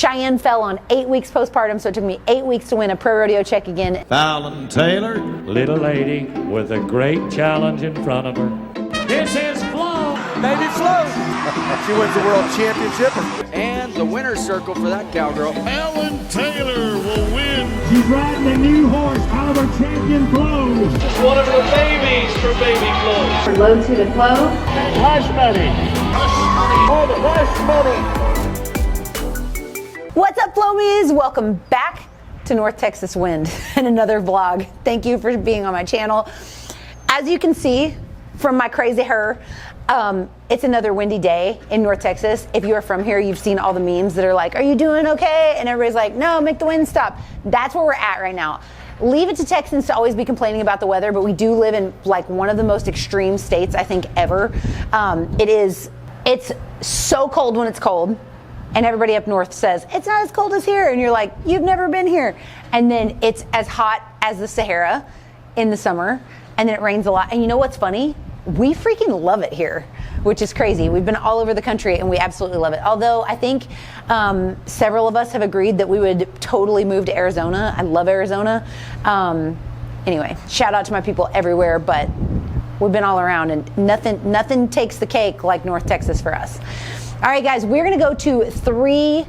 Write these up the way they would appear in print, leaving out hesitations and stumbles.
Cheyenne fell on 8 weeks postpartum, so it took me 8 weeks to win a pro rodeo check again. Fallon Taylor. Little lady with a great challenge in front of her. This is Flo. BABYFLO. She wins the world championship. And the winner's circle for that cowgirl. Fallon Taylor will win. She's riding the new horse, Oliver Champion Flo. One of the babies for BABYFLO. Low to the flow. Hush money. Hush money. What's up, Flomies? Welcome back to North Texas Wind and another vlog. Thank you for being on my channel. As you can see from my crazy hair, it's another windy day in North Texas. If you're from here, you've seen all the memes that are like, are you doing okay? And everybody's like, no, make the wind stop. That's where we're at right now. Leave it to Texans to always be complaining about the weather, but we do live in like one of the most extreme states I think ever. It's so cold when it's cold. And everybody up north says, it's not as cold as here. And you're like, you've never been here. And then it's as hot as the Sahara in the summer. And then it rains a lot. And you know what's funny? We freaking love it here, which is crazy. We've been all over the country and we absolutely love it. Although I think several of us have agreed that we would totally move to Arizona. I love Arizona. Anyway, shout out to my people everywhere, but we've been all around and nothing takes the cake like North Texas for us. All right, guys, we're gonna go to 3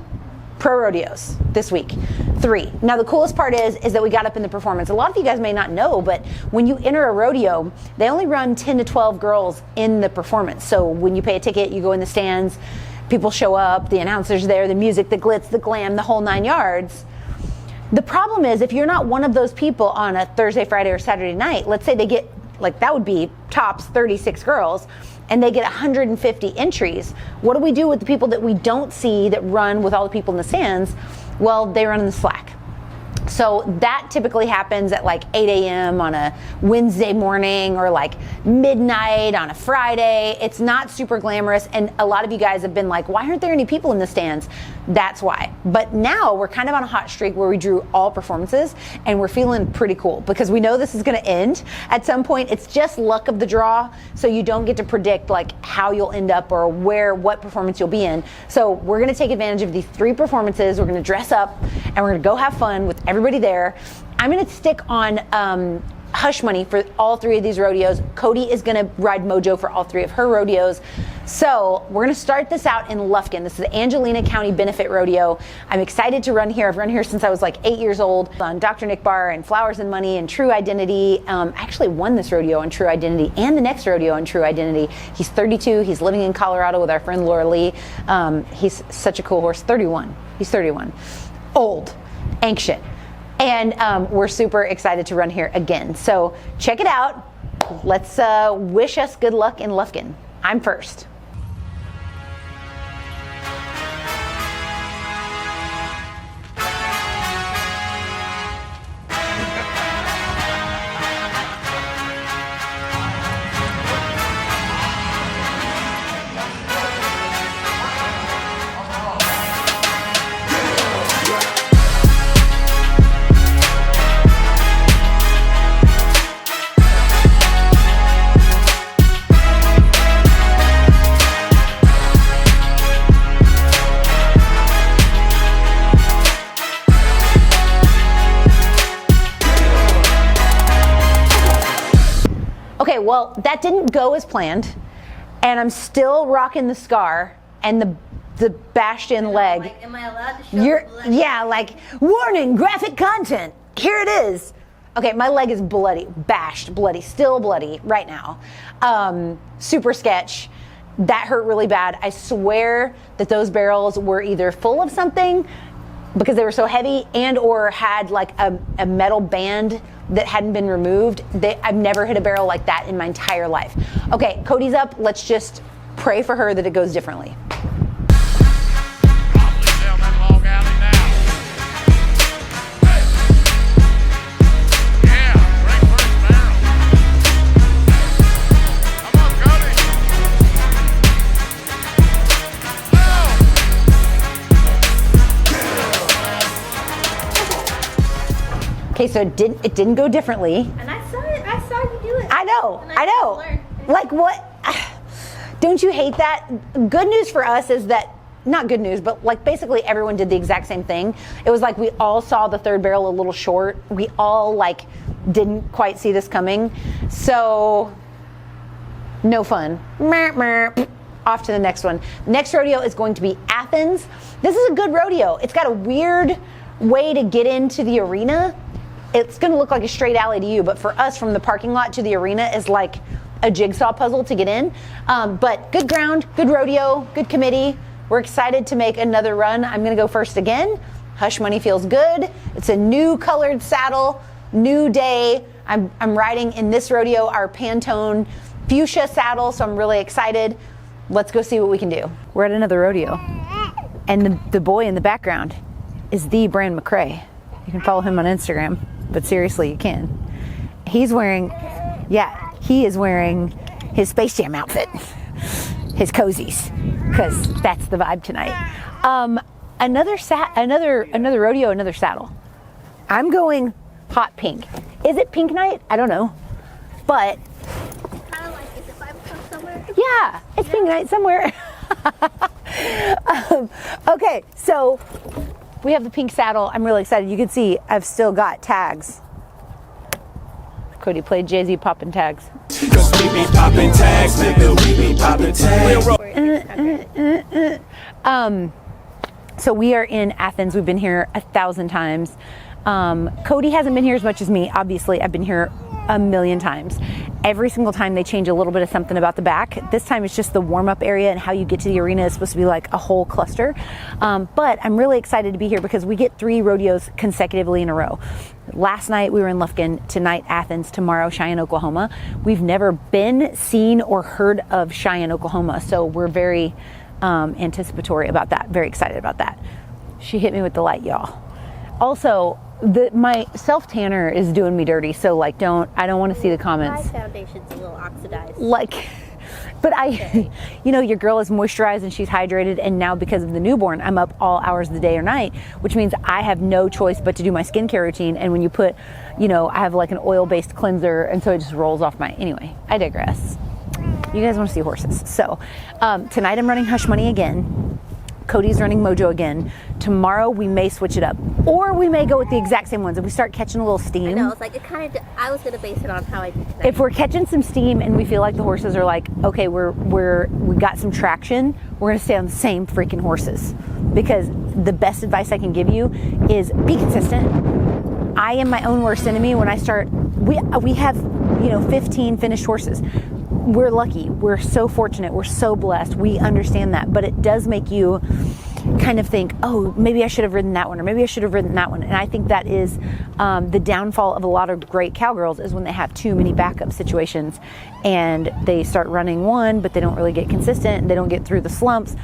pro rodeos this week. 3. Now, the coolest part is that we got up in the performance. A lot of you guys may not know, but when you enter a rodeo, they only run 10 to 12 girls in the performance. So when you pay a ticket, you go in the stands, people show up, the announcer's there, the music, the glitz, the glam, the whole 9 yards. The problem is if you're not one of those people on a Thursday, Friday, or Saturday night, let's say they get, like that would be tops 36 girls, and they get 150 entries. What do we do with the people that we don't see that run with all the people in the stands? Well, they run in the slack. So that typically happens at like 8 a.m. on a Wednesday morning or like midnight on a Friday. It's not super glamorous. And a lot of you guys have been like, why aren't there any people in the stands? That's why. But now we're kind of on a hot streak where we drew all performances and we're feeling pretty cool because we know this is going to end at some point. It's just luck of the draw. So you don't get to predict like how you'll end up or what performance you'll be in. So we're going to take advantage of these 3 performances. We're going to dress up and we're going to go have fun with everybody there. I'm going to stick on hush money for all 3 of these rodeos. Cody is going to ride Mojo for all 3 of her rodeos. So we're going to start this out in Lufkin. This is the Angelina County Benefit Rodeo. I'm excited to run here. I've run here since I was like 8 years old on Dr. Nick Barr and Flowers and Money and True Identity. I actually won this rodeo on True Identity and the next rodeo on True Identity. He's 32. He's living in Colorado with our friend Laura Lee. He's such a cool horse. 31. He's 31. Old. Ancient. And we're super excited to run here again. So check it out. Let's wish us good luck in Lufkin. I'm first. Okay, well, that didn't go as planned, and I'm still rocking the scar and the bashed in leg. Like, am I allowed to show blood? Yeah, like, warning, graphic content. Here it is. Okay, my leg is bloody, bashed, bloody, still bloody right now. Super sketch. That hurt really bad. I swear that those barrels were either full of something because they were so heavy and or had like a metal band that hadn't been removed. I've never hit a barrel like that in my entire life. Okay, Cody's up. Let's just pray for her that it goes differently. Okay, so it didn't go differently. And I saw you do it. I know. Like what? Don't you hate that? Good news for us is that not good news, but like basically everyone did the exact same thing. It was like we all saw the third barrel a little short. We all like didn't quite see this coming. So no fun. Off to the next one. Next rodeo is going to be Athens. This is a good rodeo. It's got a weird way to get into the arena. It's going to look like a straight alley to you, but for us from the parking lot to the arena is like a jigsaw puzzle to get in. But good ground, good rodeo, good committee. We're excited to make another run. I'm going to go first again. Hush Money feels good. It's a new colored saddle, new day. I'm riding in this rodeo our Pantone fuchsia saddle, so I'm really excited. Let's go see what we can do. We're at another rodeo, and the boy in the background is the Brand McCrae. You can follow him on Instagram, but seriously, you can. He's wearing, yeah, he is wearing his Space Jam outfit, his cozies, because that's the vibe tonight. Another rodeo, another saddle. I'm going hot pink. Is it pink night? I don't know, but Kind of like, is it 5 o'clock somewhere? yeah, it's pink night somewhere. Okay, so we have the pink saddle. I'm really excited. You can see I've still got tags. Cody played Jay-Z popping tags. Cause we be popping tags, nigga, we be popping tags. So we are in Athens. We've been here 1,000 times. Cody hasn't been here as much as me. Obviously, I've been here a million times. Every single time they change a little bit of something about the back. This time it's just the warm-up area, and how you get to the arena is supposed to be like a whole cluster. But I'm really excited to be here because we get 3 rodeos consecutively in a row. Last night we were in Lufkin, tonight Athens, tomorrow Cheyenne, Oklahoma. We've never been, seen, or heard of Cheyenne, Oklahoma, so we're very anticipatory about that, very excited about that. She hit me with the light, y'all. Also, my self tanner is doing me dirty, so like I don't want to see the comments. My foundation's a little oxidized. Like, but you know, your girl is moisturized and she's hydrated, and now because of the newborn, I'm up all hours of the day or night, which means I have no choice but to do my skincare routine. And when you put, you know, I have like an oil-based cleanser, and so it just rolls off my, anyway, I digress. You guys want to see horses. So tonight I'm running Hush Money again. Cody's running Mojo again. Tomorrow we may switch it up, or we may go with the exact same ones. If we start catching a little steam. I know, it's like, I was going to base it on how I did tonight. If we're catching some steam and we feel like the horses are like, okay, we got some traction, we're going to stay on the same freaking horses. Because the best advice I can give you is be consistent. I am my own worst enemy when I start. We have, you know, 15 finished horses. We're lucky. We're so fortunate. We're so blessed. We understand that. But it does make you kind of think, oh, maybe I should have ridden that one, or maybe I should have ridden that one. And I think that is the downfall of a lot of great cowgirls, is when they have too many backup situations and they start running one, but they don't really get consistent and they don't get through the slumps.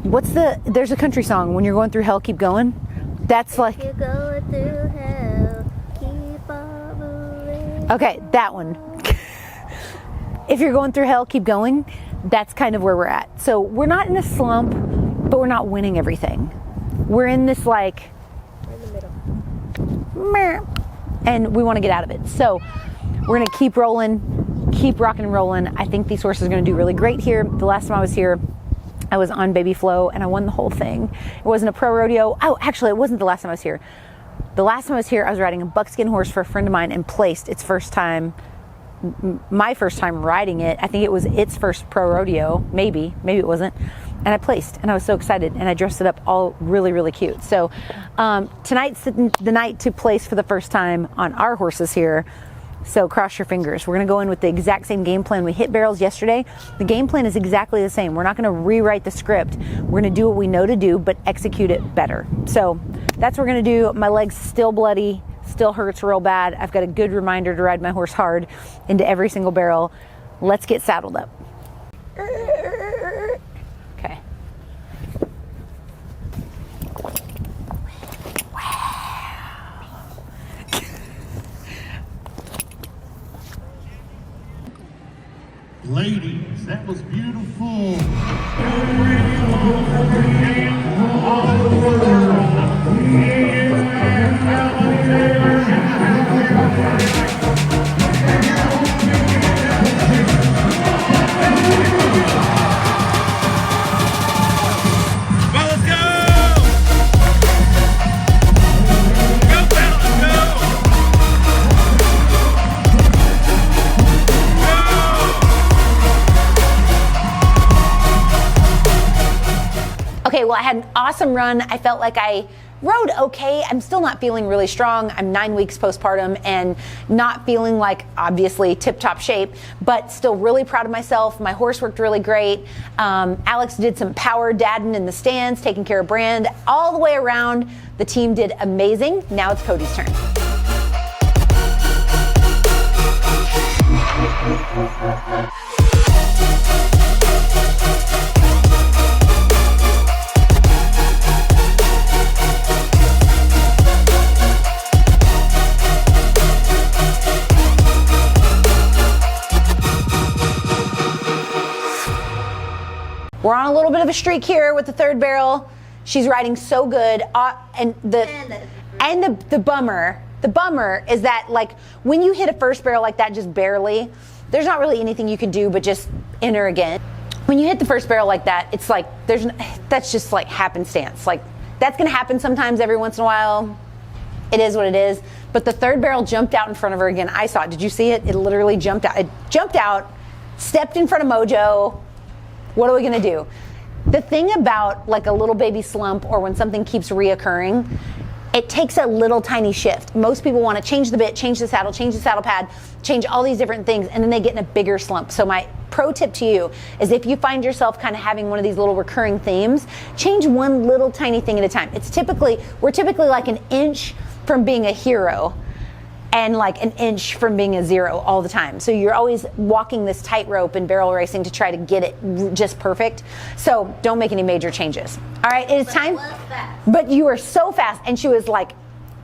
There's a country song, when you're going through hell, keep going. That's like, You're going through hell, keep on moving. okay, that one. If you're going through hell, keep going. That's kind of where we're at. So we're not in a slump, but we're not winning everything. We're in this like, We're in the middle. meh, and we want to get out of it. So we're going to keep rolling, keep rocking and rolling. I think these horses are going to do really great here. The last time I was here, I was on BABYFLO and I won the whole thing. It wasn't a pro rodeo. Oh, actually, it wasn't the last time I was here. The last time I was here, I was riding a buckskin horse for a friend of mine and placed its first time. My first time riding it. I think it was its first pro rodeo, maybe it wasn't, and I placed, and I was so excited, and I dressed it up all really, really cute. So tonight's the night to place for the first time on our horses here, so cross your fingers. We're going to go in with the exact same game plan. We hit barrels yesterday. The game plan is exactly the same. We're not going to rewrite the script. We're going to do what we know to do, but execute it better. So that's what we're going to do. My leg's still bloody, still hurts real bad. I've got a good reminder to ride my horse hard into every single barrel. Let's get saddled up. Okay. Ladies, that was beautiful. had an awesome run. I felt like I rode okay. I'm still not feeling really strong. I'm 9 weeks postpartum and not feeling like obviously tip-top shape, but still really proud of myself. My horse worked really great. Alex did some power dadding in the stands, taking care of Brand. All the way around, the team did amazing. Now it's Cody's turn. We're on a little bit of a streak here with the third barrel. She's riding so good. And the bummer is that, like, when you hit a first barrel like that just barely, there's not really anything you can do but just enter again. When you hit the first barrel like that, it's like that's just like happenstance. Like, that's gonna happen sometimes every once in a while. It is what it is. But the third barrel jumped out in front of her again. I saw it. Did you see it? It literally jumped out. It jumped out, stepped in front of Mojo. What are we gonna do? The thing about like a little baby slump or when something keeps reoccurring, it takes a little tiny shift. Most people want to change the bit, change the saddle pad, change all these different things, and then they get in a bigger slump. So my pro tip to you is if you find yourself kind of having one of these little recurring themes, change one little tiny thing at a time. We're typically like an inch from being a hero and like an inch from being a zero all the time. So you're always walking this tightrope in barrel racing to try to get it just perfect. So don't make any major changes. All right, it is time. But you were so fast, and she was like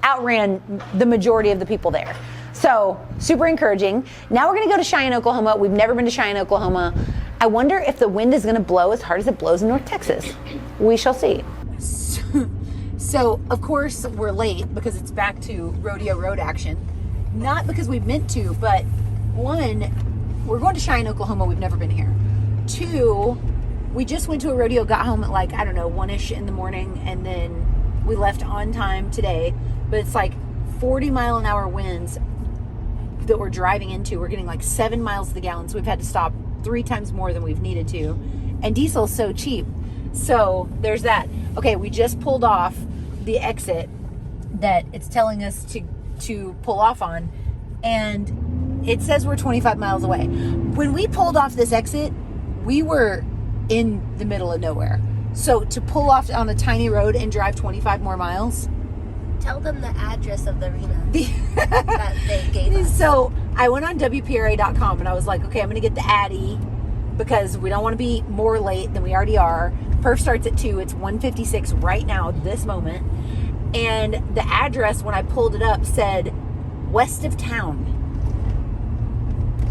outran the majority of the people there. So super encouraging. Now we're gonna go to Cheyenne, Oklahoma. We've never been to Cheyenne, Oklahoma. I wonder if the wind is gonna blow as hard as it blows in North Texas. We shall see. So of course we're late because it's back to Rodeo road action. Not because we meant to, but one, we're going to Cheyenne, Oklahoma. We've never been here. Two, we just went to a rodeo, got home at like, I don't know, 1-ish in the morning, and then we left on time today. But it's like 40-mile-an-hour winds that we're driving into. We're getting like 7 miles to the gallon, so we've had to stop 3 times more than we've needed to. And diesel's so cheap. So there's that. Okay, we just pulled off the exit that it's telling us to pull off on, and it says we're 25 miles away. When we pulled off this exit, we were in the middle of nowhere. So to pull off on a tiny road and drive 25 more miles. Tell them the address of the arena that they gave us. So I went on WPRA.com and I was like, okay, I'm gonna get the Addy because we don't want to be more late than we already are. Perf starts at 2. It's 1:56 right now, this moment. And the address, when I pulled it up, said west of town.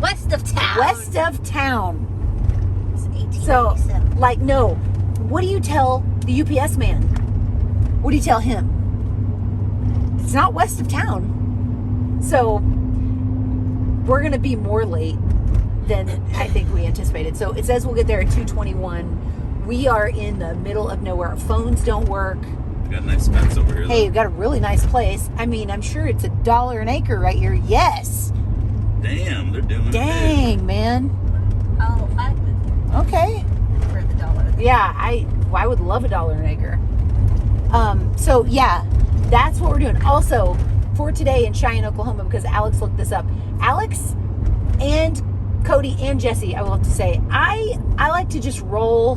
West of town. West of town. It's 1887. So, like, no. What do you tell the UPS man? What do you tell him? It's not west of town. So, we're going to be more late than I think we anticipated. So, it says we'll get there at 2:21. We are in the middle of nowhere. Our phones don't work. We got a nice fence over here. Hey, you've got a really nice place. I mean, I'm sure it's $1 an acre right here. Yes. Damn, they're doing it. Dang, man. Oh, I would Okay. for the dollar. Yeah, I would love $1 an acre. So yeah, that's what we're doing. Also, for today in Cheyenne, Oklahoma, because Alex looked this up. Alex and Cody and Jesse, I will have to say, I like to just roll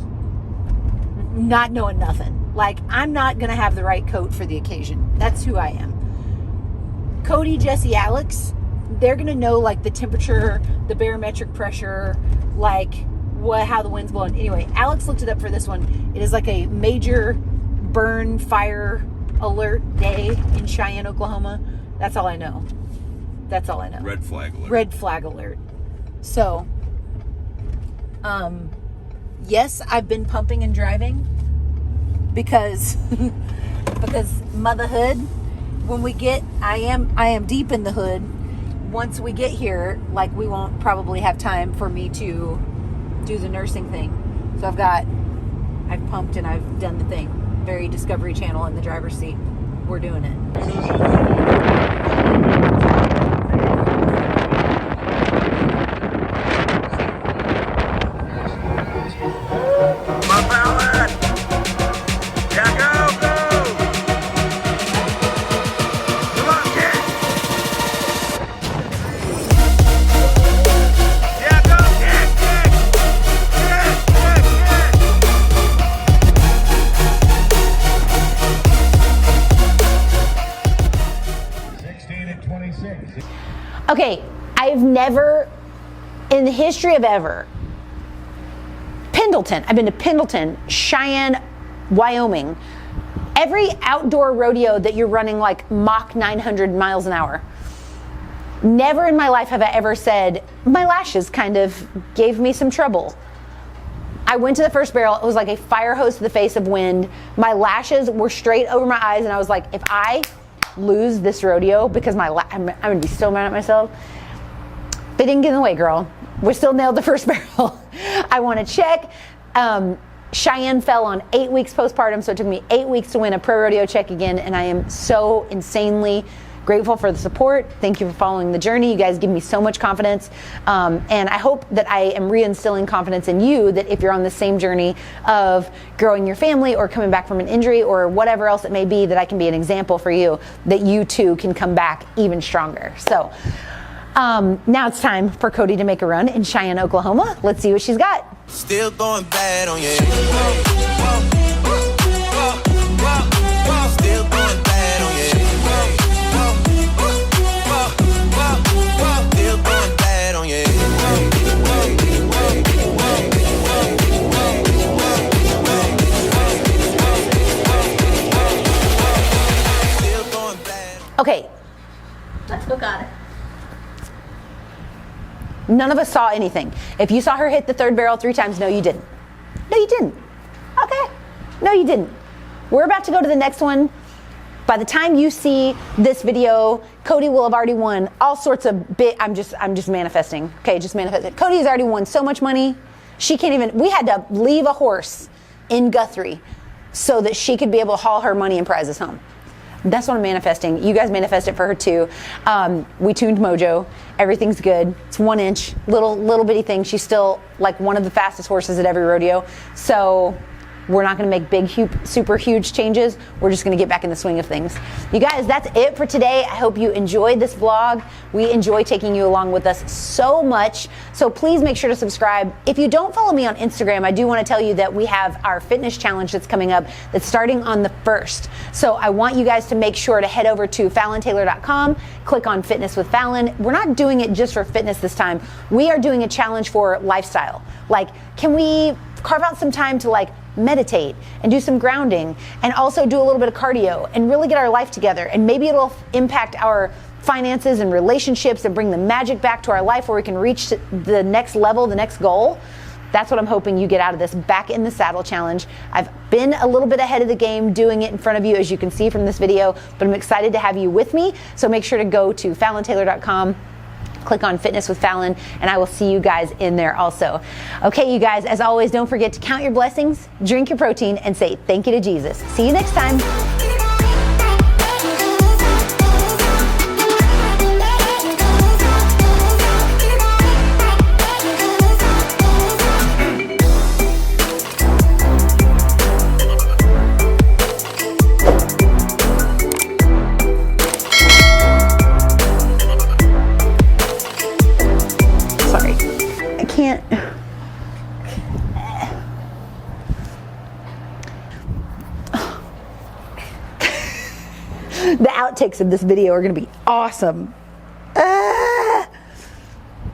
not knowing nothing. Like, I'm not going to have the right coat for the occasion. That's who I am. Cody, Jesse, Alex, they're going to know, like, the temperature, the barometric pressure, like, how the wind's blowing. Anyway, Alex looked it up for this one. It is like a major burn fire alert day in Cheyenne, Oklahoma. That's all I know. That's all I know. Red flag alert. Red flag alert. So, yes, I've been pumping and driving because motherhood. When we get, I am deep in the hood. Once we get here, like, we won't probably have time for me to do the nursing thing. So I've pumped and I've done the thing. Very Discovery Channel in the driver's seat. We're doing it. Okay, I've never, in the history of ever, Pendleton, I've been to Pendleton, Cheyenne, Wyoming, every outdoor rodeo that you're running like Mach 900 miles an hour. Never in my life have I ever said, my lashes kind of gave me some trouble. I went to the first barrel, it was like a fire hose to the face of wind. My lashes were straight over my eyes, and I was like, if I lose this rodeo, because I'm gonna be so mad at myself. They didn't get in the way, girl. We still nailed the first barrel. I want to check. Cheyenne fell on 8 weeks postpartum, so it took me 8 weeks to win a pro rodeo check again, and I am so insanely grateful for the support. Thank you for following the journey. You guys give me so much confidence, and I hope that I am reinstilling confidence in you, that if you're on the same journey of growing your family or coming back from an injury or whatever else it may be, that I can be an example for you, that you too can come back even stronger. So now it's time for Cody to make a run in Cheyenne, Oklahoma. Let's see what she's got. Still going bad on you. Still going bad on you. Still going bad on you. Still going bad. Okay, Let's go, got it. none of us saw anything. If you saw her hit the third barrel 3 times, no, you didn't. No, you didn't. Okay. No, you didn't. We're about to go to the next one. By the time you see this video, Cody will have already won all sorts of I'm just manifesting. Okay, just manifesting. Cody has already won so much money. She can't even, we had to leave a horse in Guthrie so that she could be able to haul her money and prizes home. That's what I'm manifesting. You guys manifest it for her too. We tuned Mojo. Everything's good. It's 1 inch, little bitty thing. She's still like one of the fastest horses at every rodeo. So we're not going to make big, super huge changes. We're just going to get back in the swing of things. You guys, that's it for today. I hope you enjoyed this vlog. We enjoy taking you along with us so much. So please make sure to subscribe. If you don't follow me on Instagram, I do want to tell you that we have our fitness challenge that's coming up that's starting on the 1st. So I want you guys to make sure to head over to FallonTaylor.com, click on Fitness with Fallon. We're not doing it just for fitness this time. We are doing a challenge for lifestyle. Like, can we carve out some time to like meditate and do some grounding and also do a little bit of cardio and really get our life together, and maybe it'll impact our finances and relationships and bring the magic back to our life where we can reach the next level, the next goal. That's what I'm hoping you get out of this Back in the Saddle challenge. I've been a little bit ahead of the game doing it in front of you, as you can see from this video, but I'm excited to have you with me. So make sure to go to FallonTaylor.com, click on Fitness with Fallon, and I will see you guys in there also. Okay, you guys, as always, don't forget to count your blessings, drink your protein, and say thank you to Jesus. See you next time. The outtakes of this video are going to be awesome.